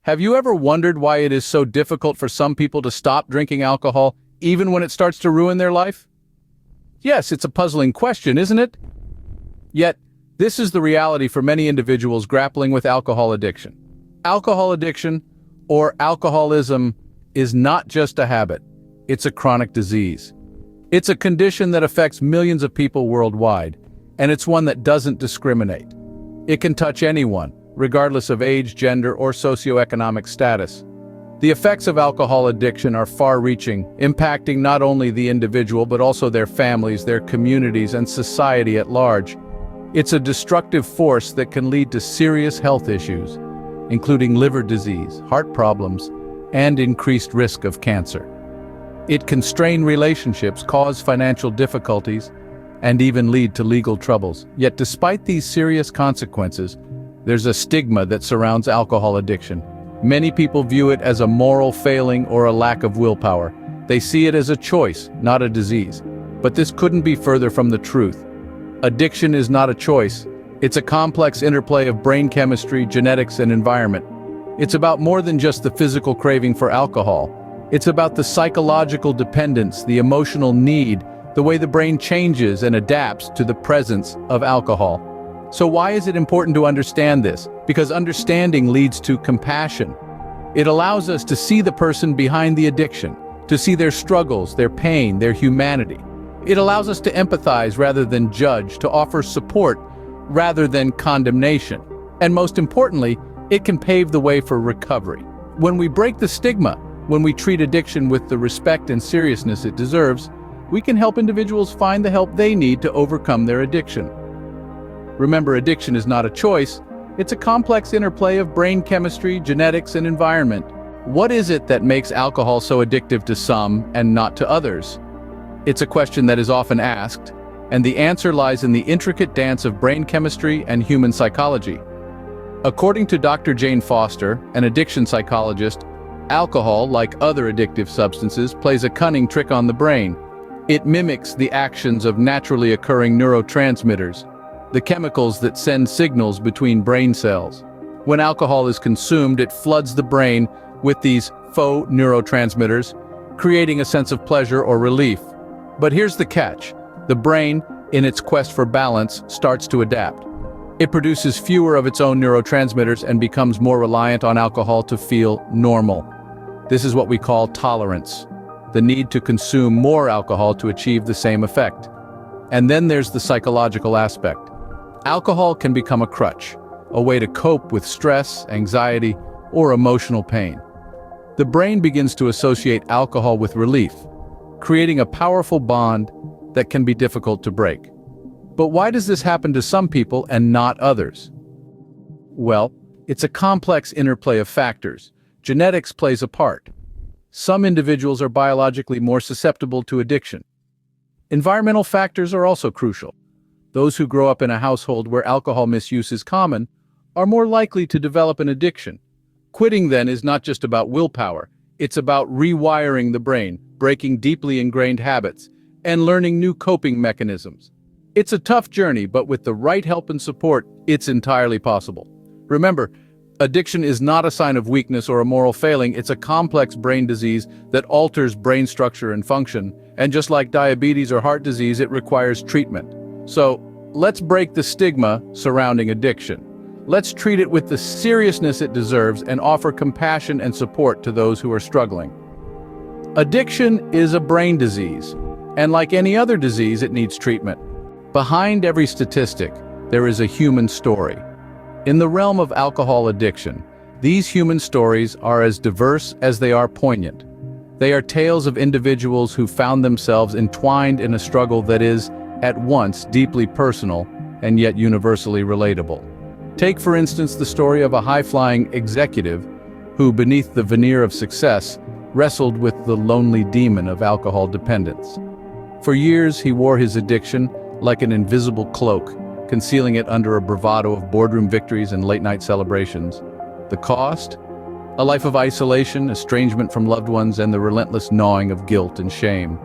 Have you ever wondered why it is so difficult for some people to stop drinking alcohol, even when it starts to ruin their life? Yes, it's a puzzling question, isn't it? Yet, this is the reality for many individuals grappling with alcohol addiction. Alcohol addiction, or alcoholism, is not just a habit, it's a chronic disease. It's a condition that affects millions of people worldwide, and it's one that doesn't discriminate. It can touch anyone, regardless of age, gender, or socioeconomic status. The effects of alcohol addiction are far-reaching, impacting not only the individual but also their families, their communities, and society at large. It's a destructive force that can lead to serious health issues, including liver disease, heart problems, and increased risk of cancer. It can strain relationships, cause financial difficulties, and even lead to legal troubles. Yet despite these serious consequences, there's a stigma that surrounds alcohol addiction. Many people view it as a moral failing or a lack of willpower. They see it as a choice, not a disease. But this couldn't be further from the truth. Addiction is not a choice. It's a complex interplay of brain chemistry, genetics, and environment. It's about more than just the physical craving for alcohol. It's about the psychological dependence, the emotional need, the way the brain changes and adapts to the presence of alcohol. So why is it important to understand this? Because understanding leads to compassion. It allows us to see the person behind the addiction, to see their struggles, their pain, their humanity. It allows us to empathize rather than judge, to offer support rather than condemnation. And most importantly, it can pave the way for recovery. When we break the stigma, when we treat addiction with the respect and seriousness it deserves, we can help individuals find the help they need to overcome their addiction. Remember, addiction is not a choice, it's a complex interplay of brain chemistry, genetics, and environment. What is it that makes alcohol so addictive to some and not to others? It's a question that is often asked, and the answer lies in the intricate dance of brain chemistry and human psychology. According to Dr. Jane Foster, an addiction psychologist, alcohol, like other addictive substances, plays a cunning trick on the brain. It mimics the actions of naturally occurring neurotransmitters, the chemicals that send signals between brain cells. When alcohol is consumed, it floods the brain with these faux neurotransmitters, creating a sense of pleasure or relief. But here's the catch. The brain, in its quest for balance, starts to adapt. It produces fewer of its own neurotransmitters and becomes more reliant on alcohol to feel normal. This is what we call tolerance, the need to consume more alcohol to achieve the same effect. And then there's the psychological aspect. Alcohol can become a crutch, a way to cope with stress, anxiety, or emotional pain. The brain begins to associate alcohol with relief, creating a powerful bond that can be difficult to break. But why does this happen to some people and not others? Well, it's a complex interplay of factors. Genetics plays a part. Some individuals are biologically more susceptible to addiction. Environmental factors are also crucial. Those who grow up in a household where alcohol misuse is common are more likely to develop an addiction. Quitting, then, is not just about willpower. It's about rewiring the brain, breaking deeply ingrained habits, and learning new coping mechanisms. It's a tough journey, but with the right help and support, it's entirely possible. Remember, addiction is not a sign of weakness or a moral failing. It's a complex brain disease that alters brain structure and function. And just like diabetes or heart disease, it requires treatment. So, let's break the stigma surrounding addiction. Let's treat it with the seriousness it deserves and offer compassion and support to those who are struggling. Addiction is a brain disease, and like any other disease, it needs treatment. Behind every statistic, there is a human story. In the realm of alcohol addiction, these human stories are as diverse as they are poignant. They are tales of individuals who found themselves entwined in a struggle that is, at once, deeply personal and yet universally relatable. Take, for instance, the story of a high-flying executive who, beneath the veneer of success, wrestled with the lonely demon of alcohol dependence. For years, he wore his addiction like an invisible cloak, concealing it under a bravado of boardroom victories and late-night celebrations. The cost? A life of isolation, estrangement from loved ones, and the relentless gnawing of guilt and shame.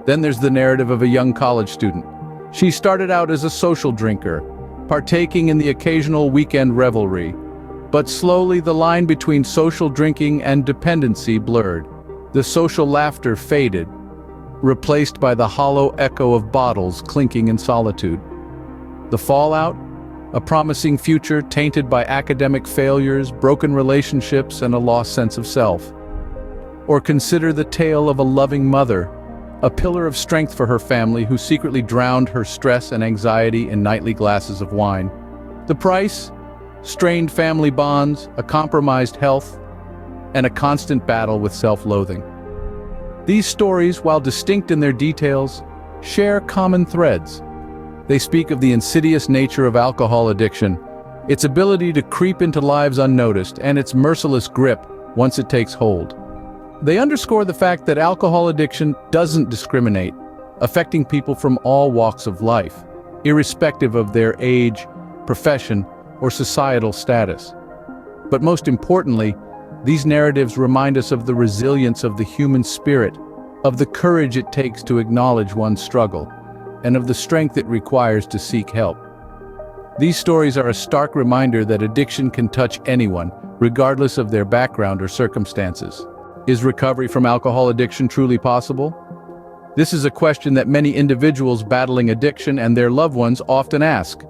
Then there's the narrative of a young college student. She started out as a social drinker, partaking in the occasional weekend revelry. But slowly the line between social drinking and dependency blurred. The social laughter faded, replaced by the hollow echo of bottles clinking in solitude. The fallout? A promising future tainted by academic failures, broken relationships, and a lost sense of self. Or consider the tale of a loving mother, a pillar of strength for her family who secretly drowned her stress and anxiety in nightly glasses of wine. The price? Strained family bonds, a compromised health, and a constant battle with self-loathing. These stories, while distinct in their details, share common threads. They speak of the insidious nature of alcohol addiction, its ability to creep into lives unnoticed, and its merciless grip once it takes hold. They underscore the fact that alcohol addiction doesn't discriminate, affecting people from all walks of life, irrespective of their age, profession, or societal status. But most importantly, these narratives remind us of the resilience of the human spirit, of the courage it takes to acknowledge one's struggle, and of the strength it requires to seek help. These stories are a stark reminder that addiction can touch anyone, regardless of their background or circumstances. Is recovery from alcohol addiction truly possible? This is a question that many individuals battling addiction and their loved ones often ask.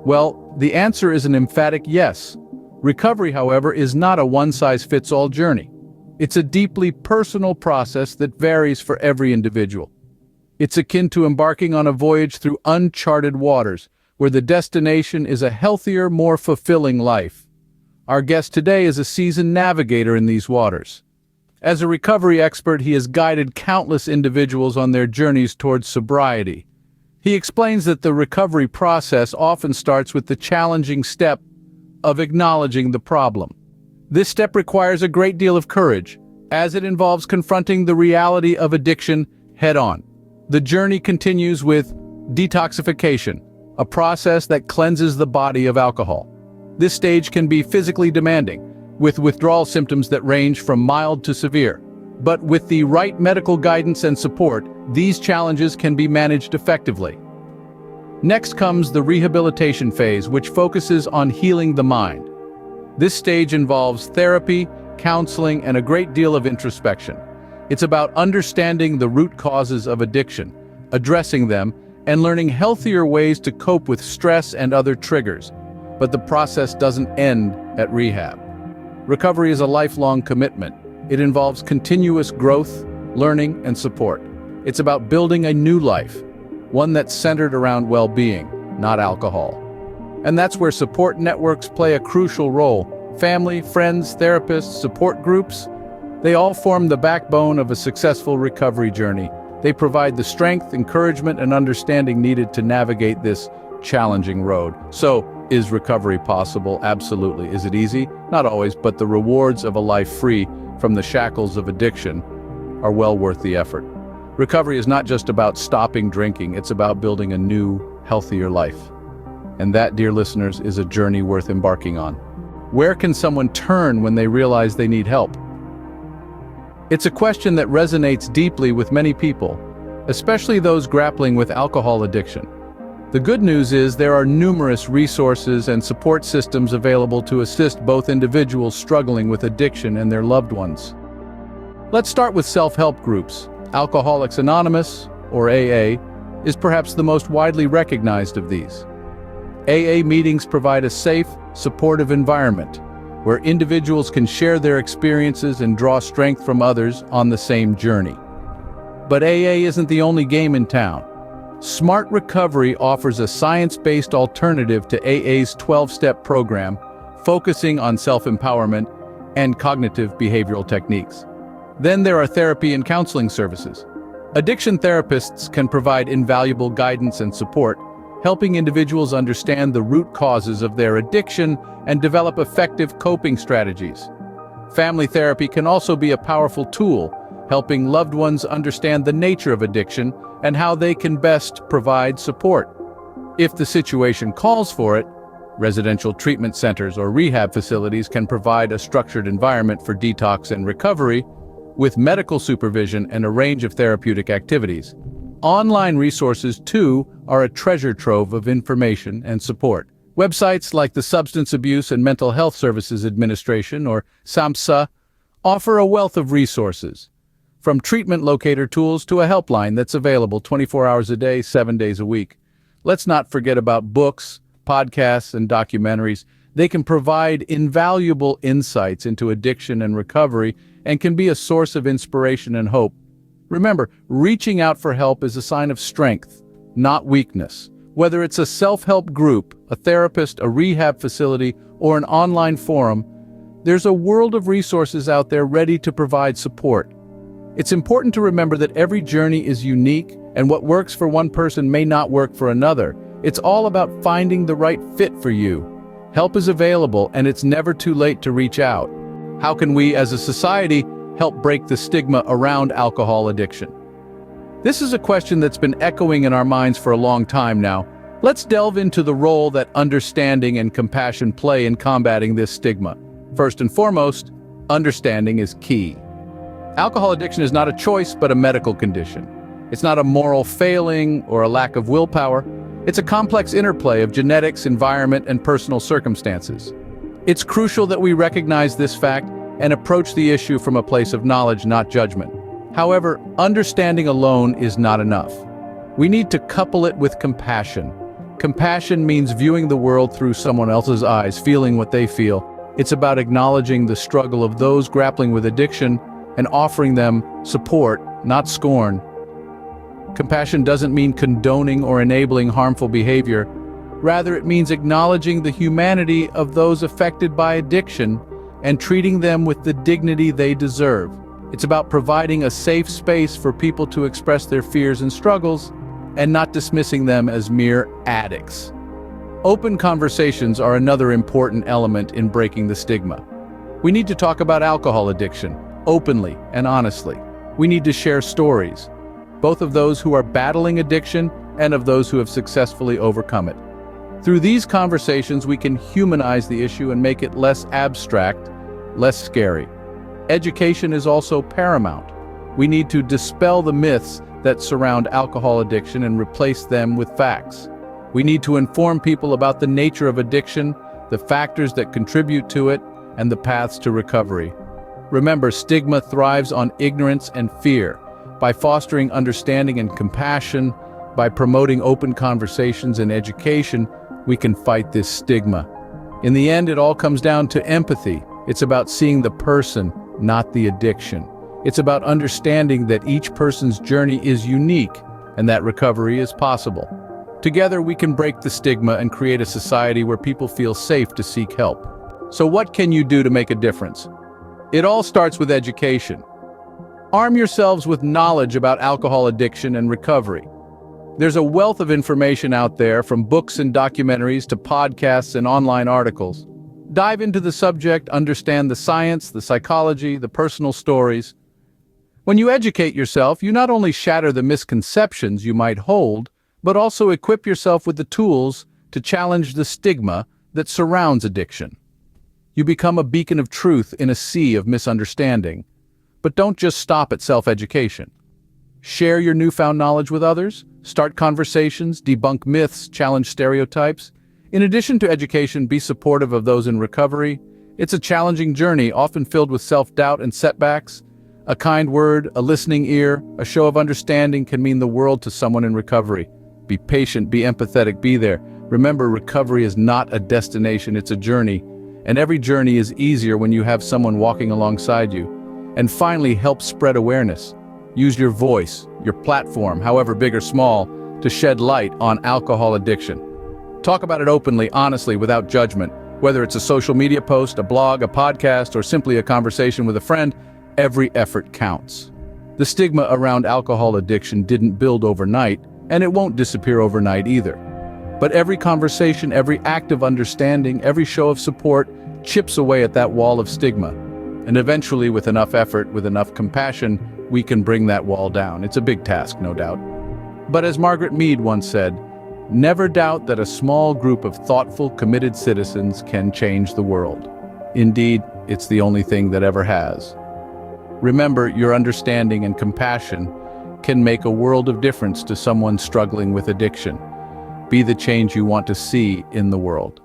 Well, the answer is an emphatic yes. Recovery, however, is not a one-size-fits-all journey. It's a deeply personal process that varies for every individual. It's akin to embarking on a voyage through uncharted waters, where the destination is a healthier, more fulfilling life. Our guest today is a seasoned navigator in these waters. As a recovery expert, he has guided countless individuals on their journeys towards sobriety. He explains that the recovery process often starts with the challenging step of acknowledging the problem. This step requires a great deal of courage, as it involves confronting the reality of addiction head-on. The journey continues with detoxification, a process that cleanses the body of alcohol. This stage can be physically demanding, with withdrawal symptoms that range from mild to severe. But with the right medical guidance and support, these challenges can be managed effectively. Next comes the rehabilitation phase, which focuses on healing the mind. This stage involves therapy, counseling, and a great deal of introspection. It's about understanding the root causes of addiction, addressing them, and learning healthier ways to cope with stress and other triggers. But the process doesn't end at rehab. Recovery is a lifelong commitment. It involves continuous growth, learning, and support. It's about building a new life, one that's centered around well-being, not alcohol. And that's where support networks play a crucial role. Family, friends, therapists, support groups, they all form the backbone of a successful recovery journey. They provide the strength, encouragement, and understanding needed to navigate this challenging road. So, is recovery possible? Absolutely. Is it easy? Not always, but the rewards of a life free from the shackles of addiction are well worth the effort. Recovery is not just about stopping drinking, it's about building a new, healthier life. And that, dear listeners, is a journey worth embarking on. Where can someone turn when they realize they need help? It's a question that resonates deeply with many people, especially those grappling with alcohol addiction. The good news is there are numerous resources and support systems available to assist both individuals struggling with addiction and their loved ones. Let's start with self-help groups. Alcoholics Anonymous, or AA, is perhaps the most widely recognized of these. AA meetings provide a safe, supportive environment where individuals can share their experiences and draw strength from others on the same journey. But AA isn't the only game in town. Smart Recovery offers a science-based alternative to AA's 12-step program, focusing on self-empowerment and cognitive behavioral techniques. Then there are therapy and counseling services. Addiction therapists can provide invaluable guidance and support, helping individuals understand the root causes of their addiction and develop effective coping strategies. Family therapy can also be a powerful tool, helping loved ones understand the nature of addiction and how they can best provide support. If the situation calls for it, residential treatment centers or rehab facilities can provide a structured environment for detox and recovery, with medical supervision and a range of therapeutic activities. Online resources, too, are a treasure trove of information and support. Websites like the Substance Abuse and Mental Health Services Administration, or SAMHSA, offer a wealth of resources, from treatment locator tools to a helpline that's available 24 hours a day, 7 days a week. Let's not forget about books, podcasts, and documentaries. They can provide invaluable insights into addiction and recovery and can be a source of inspiration and hope. Remember, reaching out for help is a sign of strength, not weakness. Whether it's a self-help group, a therapist, a rehab facility, or an online forum, there's a world of resources out there ready to provide support. It's important to remember that every journey is unique, and what works for one person may not work for another. It's all about finding the right fit for you. Help is available, and it's never too late to reach out. How can we, as a society, help break the stigma around alcohol addiction? This is a question that's been echoing in our minds for a long time now. Let's delve into the role that understanding and compassion play in combating this stigma. First and foremost, understanding is key. Alcohol addiction is not a choice, but a medical condition. It's not a moral failing or a lack of willpower. It's a complex interplay of genetics, environment, and personal circumstances. It's crucial that we recognize this fact and approach the issue from a place of knowledge, not judgment. However, understanding alone is not enough. We need to couple it with compassion. Compassion means viewing the world through someone else's eyes, feeling what they feel. It's about acknowledging the struggle of those grappling with addiction and offering them support, not scorn. Compassion doesn't mean condoning or enabling harmful behavior. Rather, it means acknowledging the humanity of those affected by addiction and treating them with the dignity they deserve. It's about providing a safe space for people to express their fears and struggles and not dismissing them as mere addicts. Open conversations are another important element in breaking the stigma. We need to talk about alcohol addiction openly and honestly. We need to share stories, both of those who are battling addiction and of those who have successfully overcome it. Through these conversations, we can humanize the issue and make it less abstract, less scary. Education is also paramount. We need to dispel the myths that surround alcohol addiction and replace them with facts. We need to inform people about the nature of addiction, the factors that contribute to it, and the paths to recovery. Remember, stigma thrives on ignorance and fear. By fostering understanding and compassion, by promoting open conversations and education, we can fight this stigma. In the end, it all comes down to empathy. It's about seeing the person, not the addiction. It's about understanding that each person's journey is unique and that recovery is possible. Together, we can break the stigma and create a society where people feel safe to seek help. So what can you do to make a difference? It all starts with education. Arm yourselves with knowledge about alcohol addiction and recovery. There's a wealth of information out there, from books and documentaries to podcasts and online articles. Dive into the subject, understand the science, the psychology, the personal stories. When you educate yourself, you not only shatter the misconceptions you might hold, but also equip yourself with the tools to challenge the stigma that surrounds addiction. You become a beacon of truth in a sea of misunderstanding. But don't just stop at self-education. Share your newfound knowledge with others, start conversations, debunk myths, challenge stereotypes. In addition to education, be supportive of those in recovery. It's a challenging journey, often filled with self-doubt and setbacks. A kind word, a listening ear, a show of understanding can mean the world to someone in recovery. Be patient, be empathetic, be there. Remember, recovery is not a destination, it's a journey. And every journey is easier when you have someone walking alongside you. And finally, help spread awareness. Use your voice, your platform, however big or small, to shed light on alcohol addiction. Talk about it openly, honestly, without judgment. Whether it's a social media post, a blog, a podcast, or simply a conversation with a friend, every effort counts. The stigma around alcohol addiction didn't build overnight, and it won't disappear overnight either. But every conversation, every act of understanding, every show of support chips away at that wall of stigma. And eventually, with enough effort, with enough compassion, we can bring that wall down. It's a big task, no doubt. But as Margaret Mead once said, never doubt that a small group of thoughtful, committed citizens can change the world. Indeed, it's the only thing that ever has. Remember, your understanding and compassion can make a world of difference to someone struggling with addiction. Be the change you want to see in the world.